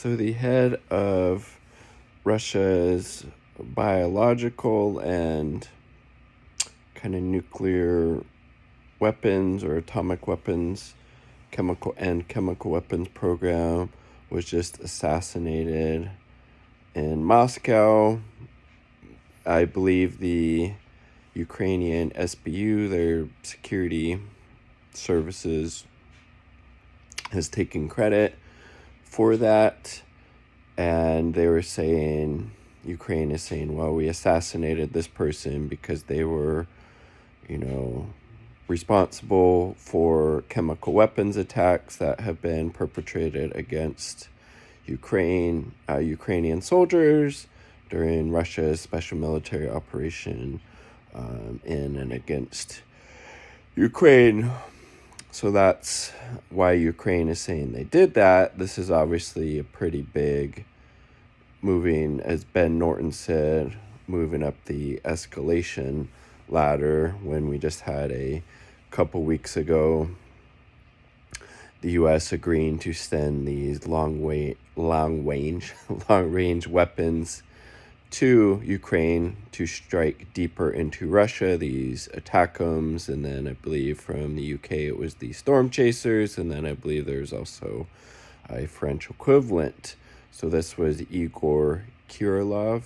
So the head of Russia's biological and kind of nuclear weapons or atomic weapons, chemical weapons program was just assassinated in Moscow. I believe the Ukrainian SBU, their security services, has taken credit for that. And they were saying, Ukraine is saying, well, we assassinated this person because they were, responsible for chemical weapons attacks that have been perpetrated against Ukrainian soldiers during Russia's special military operation in and against Ukraine. So that's why Ukraine is saying they did that. This is obviously a pretty big moving, as Ben Norton said, moving up the escalation ladder when we just had a couple weeks ago the U.S. agreeing to send these long-range weapons to Ukraine to strike deeper into Russia, these ATACMS, and then I believe from the UK it was the Storm Chasers, and then I believe there's also a French equivalent. So this was Igor Kirillov.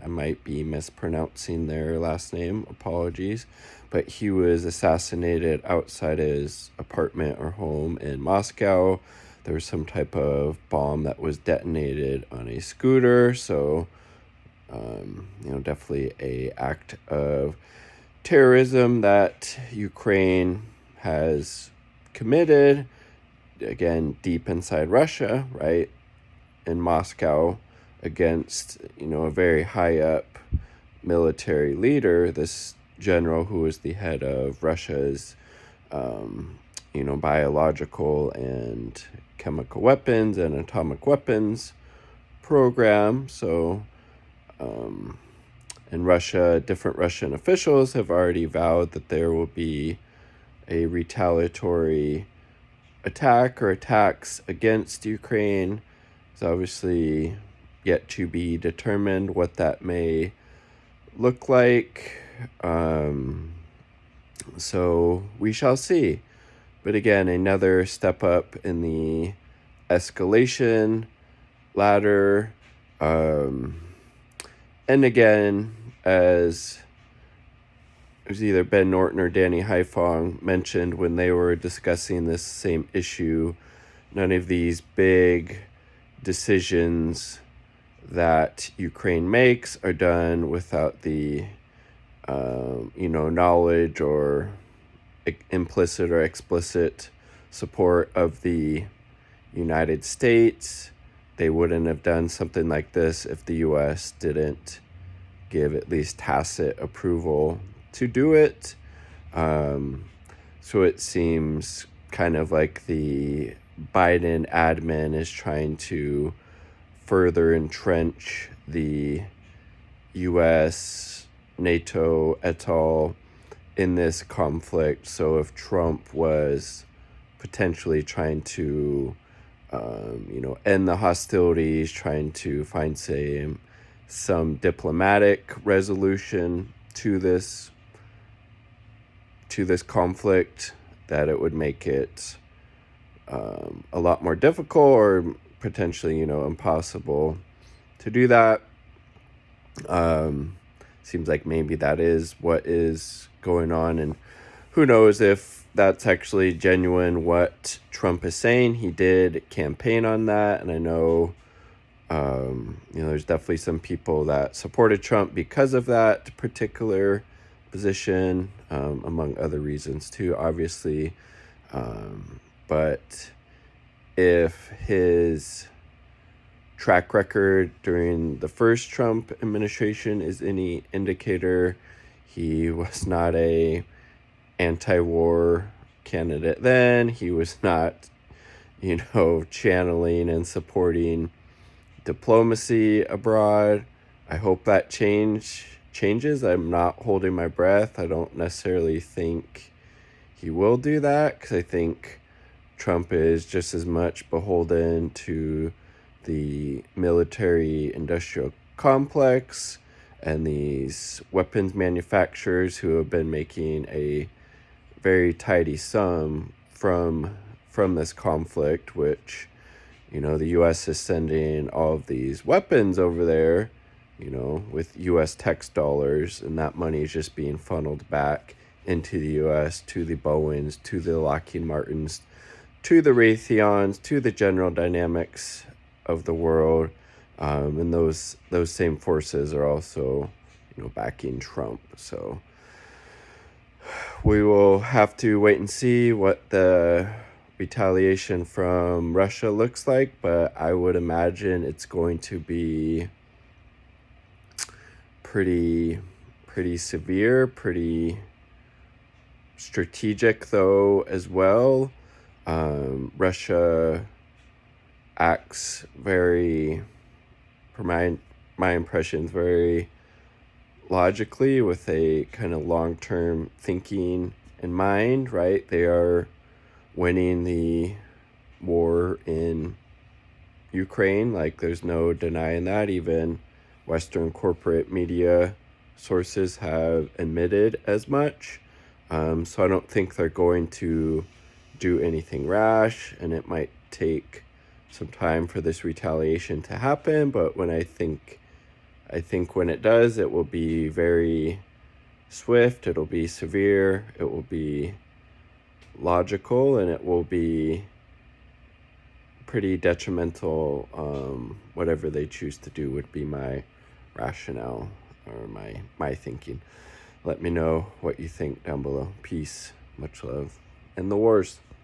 I might be mispronouncing their last name, apologies, but he was assassinated outside his apartment or home in Moscow. There was some type of bomb that was detonated on a scooter, so definitely a act of terrorism that Ukraine has committed, again, deep inside Russia, right, in Moscow, against, a very high up military leader, this general who was the head of Russia's, biological and chemical weapons and atomic weapons program. So, in Russia, different Russian officials have already vowed that there will be a retaliatory attack or attacks against Ukraine. It's obviously yet to be determined what that may look like. So we shall see. But again, another step up in the escalation ladder. And again, as it was either Ben Norton or Danny Haifong mentioned when they were discussing this same issue, none of these big decisions that Ukraine makes are done without the, knowledge or implicit or explicit support of the United States. They wouldn't have done something like this if the U.S. didn't give at least tacit approval to do it. So it seems kind of like the Biden admin is trying to further entrench the U.S., NATO, et al. In this conflict. So if Trump was potentially trying to end the hostilities, trying to find, some diplomatic resolution to this conflict, that it would make it a lot more difficult or potentially, impossible to do that. Seems like maybe that is what is going on, and who knows if that's actually genuine what Trump is saying. He did campaign on that, and I know, there's definitely some people that supported Trump because of that particular position, among other reasons too, obviously. But if his track record during the first Trump administration is any indicator, he was not a anti-war candidate then. He was not, channeling and supporting diplomacy abroad. I hope that changes. I'm not holding my breath. I don't necessarily think he will do that, because I think Trump is just as much beholden to the military industrial complex and these weapons manufacturers who have been making a very tidy sum from this conflict, which, you know, the US is sending all of these weapons over there, you know, with US tax dollars, and that money is just being funneled back into the US, to the Boeings, to the Lockheed Martins, to the Raytheons, to the General Dynamics of the world. And those same forces are also, you know, backing Trump. So we will have to wait and see what the retaliation from Russia looks like, but I would imagine it's going to be pretty severe, pretty strategic though as well. Russia acts very, for my impressions, very logically, with a kind of long-term thinking in mind, right? They are winning the war in Ukraine. Like, there's no denying that. Even Western corporate media sources have admitted as much. So I don't think they're going to do anything rash, and it might take some time for this retaliation to happen. But I think when it does, it will be very swift, it'll be severe, it will be logical, and it will be pretty detrimental. Whatever they choose to do would be my rationale, or my thinking. Let me know what you think down below. Peace, much love, and the wars.